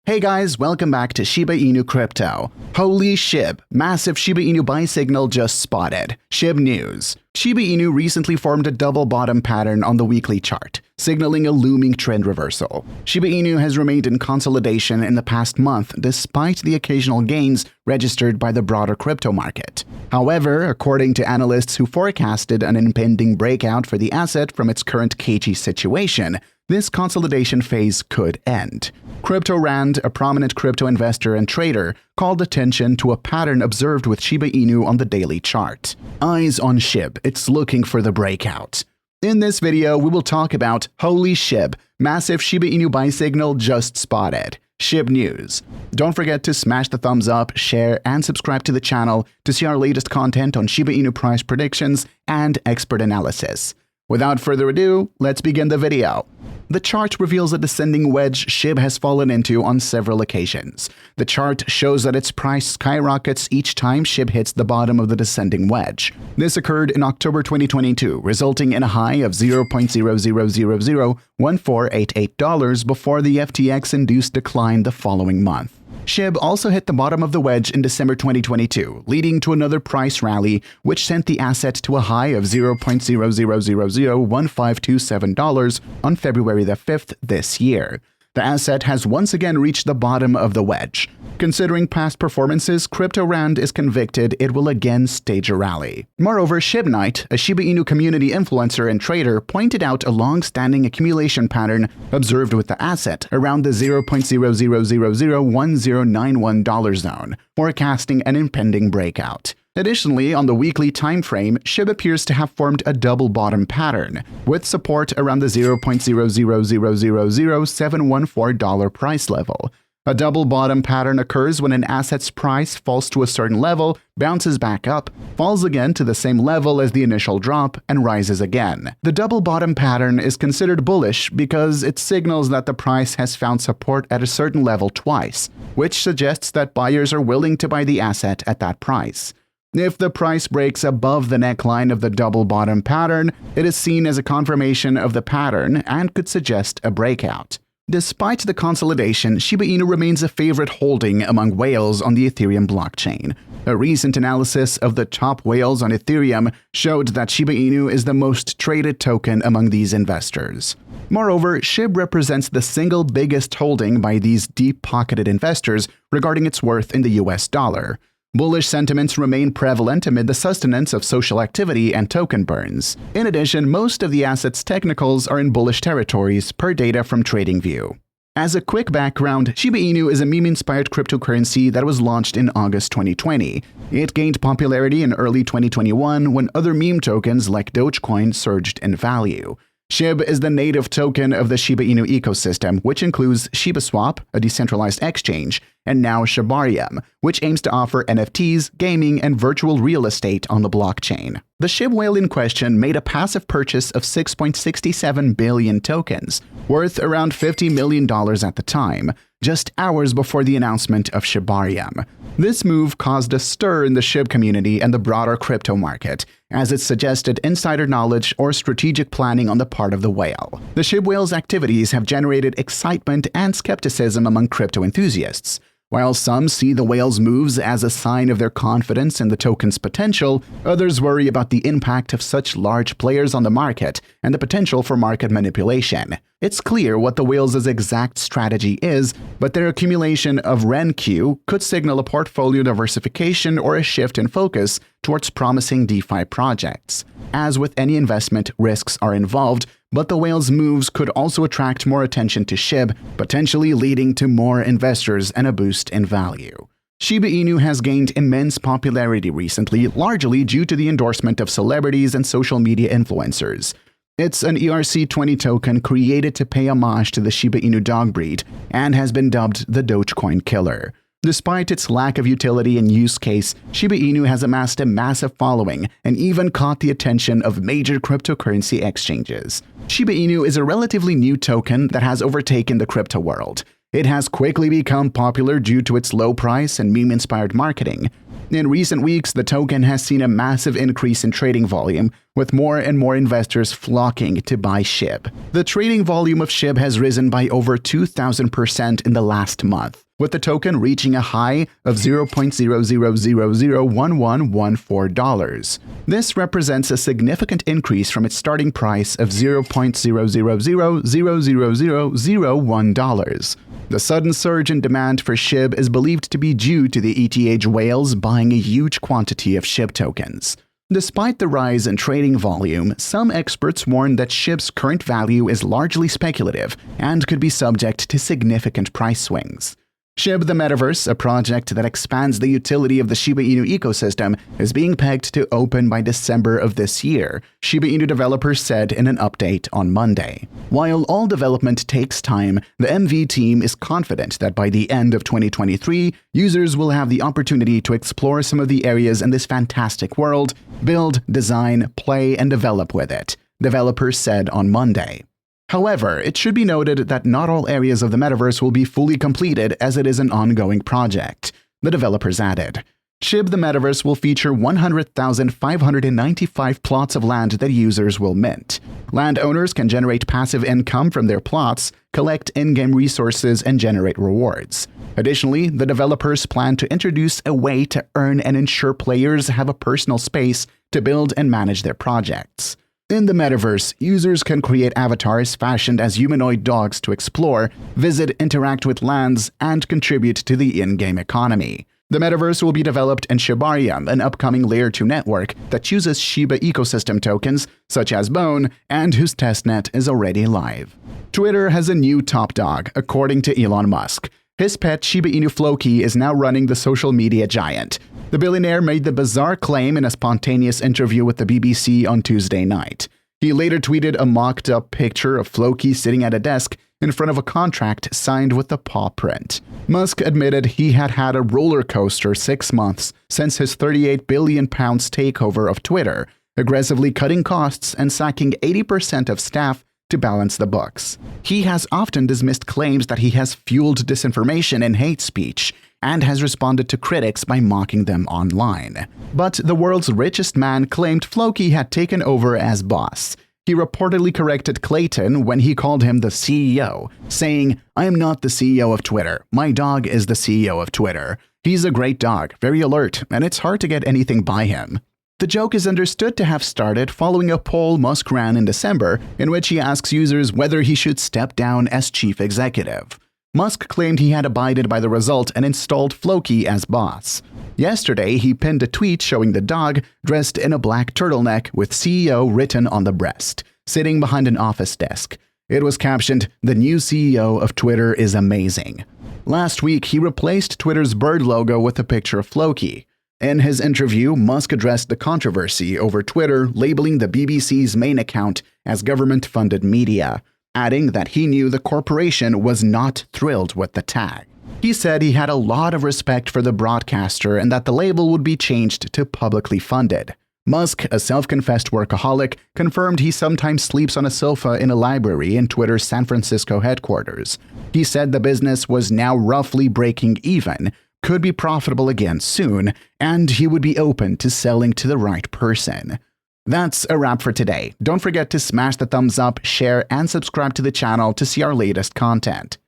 Hey guys, welcome back to Shiba Inu Crypto. Holy Shib, massive Shiba Inu buy signal just spotted. Shib news. Shiba Inu recently formed a double bottom pattern on the weekly chart, signaling a looming trend reversal. Shiba Inu has remained in consolidation in the past month despite the occasional gains registered by the broader crypto market. However, according to analysts who forecasted an impending breakout for the asset from its current cagey situation, this consolidation phase could end. CryptoRand, a prominent crypto investor and trader, called attention to a pattern observed with Shiba Inu on the daily chart. Eyes on Shib, it's looking for the breakout. In this video, we will talk about Holy Shib, massive Shiba Inu buy signal just spotted. Shib news. Don't forget to smash the thumbs up, share, and subscribe to the channel to see our latest content on Shiba Inu price predictions and expert analysis. Without further ado, let's begin the video. The chart reveals a descending wedge Shib has fallen into on several occasions. The chart shows that its price skyrockets each time Shib hits the bottom of the descending wedge. This occurred in October 2022, resulting in a high of $0.00001488 before the FTX-induced decline the following month. Shib also hit the bottom of the wedge in December 2022, leading to another price rally, which sent the asset to a high of $0.00001527 on February the 5th this year. The asset has once again reached the bottom of the wedge. Considering past performances, CryptoRand is convicted it will again stage a rally. Moreover, ShibKnight, a Shiba Inu community influencer and trader, pointed out a long-standing accumulation pattern observed with the asset around the $0.00001091 zone, forecasting an impending breakout. Additionally, on the weekly time frame, Shib appears to have formed a double bottom pattern, with support around the $0.00000714 price level. A double bottom pattern occurs when an asset's price falls to a certain level, bounces back up, falls again to the same level as the initial drop, and rises again. The double bottom pattern is considered bullish because it signals that the price has found support at a certain level twice, which suggests that buyers are willing to buy the asset at that price. If the price breaks above the neckline of the double bottom pattern, it is seen as a confirmation of the pattern and could suggest a breakout. Despite the consolidation, Shiba Inu remains a favorite holding among whales on the Ethereum blockchain. A recent analysis of the top whales on Ethereum showed that Shiba Inu is the most traded token among these investors. Moreover, Shib represents the single biggest holding by these deep-pocketed investors regarding its worth in the US dollar. Bullish sentiments remain prevalent amid the sustenance of social activity and token burns. In addition, most of the asset's technicals are in bullish territories per data from TradingView. As a quick background, Shiba Inu is a meme-inspired cryptocurrency that was launched in August 2020. It gained popularity in early 2021 when other meme tokens like Dogecoin surged in value. Shib is the native token of the Shiba Inu ecosystem, which includes SHIBASWAP, a decentralized exchange, and now Shibarium, which aims to offer NFTs, gaming, and virtual real estate on the blockchain. The Shib whale in question made a passive purchase of 6.67 billion tokens, worth around $50 million at the time, just hours before the announcement of Shibarium. This move caused a stir in the Shib community and the broader crypto market, as it suggested insider knowledge or strategic planning on the part of the whale. The Shib whale's activities have generated excitement and skepticism among crypto enthusiasts. While some see the whale's moves as a sign of their confidence in the token's potential, others worry about the impact of such large players on the market and the potential for market manipulation. It's clear what the whale's exact strategy is, but their accumulation of RenQ could signal a portfolio diversification or a shift in focus towards promising DeFi projects. As with any investment, risks are involved, but the whale's moves could also attract more attention to Shib, potentially leading to more investors and a boost in value. Shiba Inu has gained immense popularity recently, largely due to the endorsement of celebrities and social media influencers. It's an ERC20 token created to pay homage to the Shiba Inu dog breed and has been dubbed the Dogecoin killer. Despite its lack of utility and use case, Shiba Inu has amassed a massive following and even caught the attention of major cryptocurrency exchanges. Shiba Inu is a relatively new token that has overtaken the crypto world. It has quickly become popular due to its low price and meme-inspired marketing. In recent weeks, the token has seen a massive increase in trading volume, with more and more investors flocking to buy SHIB. The trading volume of SHIB has risen by over 2,000% in the last month, with the token reaching a high of $0.00001114. This represents a significant increase from its starting price of $0.00000001. The sudden surge in demand for SHIB is believed to be due to the ETH whales buying a huge quantity of SHIB tokens. Despite the rise in trading volume, some experts warn that SHIB's current value is largely speculative and could be subject to significant price swings. Shib, the Metaverse, a project that expands the utility of the Shiba Inu ecosystem, is being pegged to open by December of this year, Shiba Inu developers said in an update on Monday. While all development takes time, the MV team is confident that by the end of 2023, users will have the opportunity to explore some of the areas in this fantastic world, build, design, play, and develop with it, developers said on Monday. However, it should be noted that not all areas of the Metaverse will be fully completed, as it is an ongoing project, the developers added. Shib, the Metaverse, will feature 100,595 plots of land that users will mint. Landowners can generate passive income from their plots, collect in-game resources, and generate rewards. Additionally, the developers plan to introduce a way to earn and ensure players have a personal space to build and manage their projects. In the Metaverse, users can create avatars fashioned as humanoid dogs to explore, visit, interact with lands, and contribute to the in-game economy. The Metaverse will be developed in Shibarium, an upcoming Layer 2 network that uses Shiba ecosystem tokens, such as Bone, and whose testnet is already live. Twitter has a new top dog, according to Elon Musk. His pet Shiba Inu Floki is now running the social media giant. The billionaire made the bizarre claim in a spontaneous interview with the BBC on Tuesday night. He later tweeted a mocked-up picture of Floki sitting at a desk in front of a contract signed with the paw print. Musk admitted he had had a roller coaster 6 months since his £38 billion takeover of Twitter, aggressively cutting costs and sacking 80% of staff to balance the books. He has often dismissed claims that he has fueled disinformation and hate speech, and has responded to critics by mocking them online. But the world's richest man claimed Floki had taken over as boss. He reportedly corrected Clayton when he called him the CEO, saying, "I am not the CEO of Twitter. My dog is the CEO of Twitter. He's a great dog, very alert, and it's hard to get anything by him." The joke is understood to have started following a poll Musk ran in December, in which he asks users whether he should step down as chief executive. Musk claimed he had abided by the result and installed Floki as boss. Yesterday, he pinned a tweet showing the dog dressed in a black turtleneck with CEO written on the breast, sitting behind an office desk. It was captioned, "The new CEO of Twitter is amazing." Last week, he replaced Twitter's bird logo with a picture of Floki. In his interview, Musk addressed the controversy over Twitter labeling the BBC's main account as government-funded media, adding that he knew the corporation was not thrilled with the tag. He said he had a lot of respect for the broadcaster and that the label would be changed to publicly funded. Musk, a self-confessed workaholic, confirmed he sometimes sleeps on a sofa in a library in Twitter's San Francisco headquarters. He said the business was now roughly breaking even, could be profitable again soon, and he would be open to selling to the right person. That's a wrap for today. Don't forget to smash the thumbs up, share, and subscribe to the channel to see our latest content.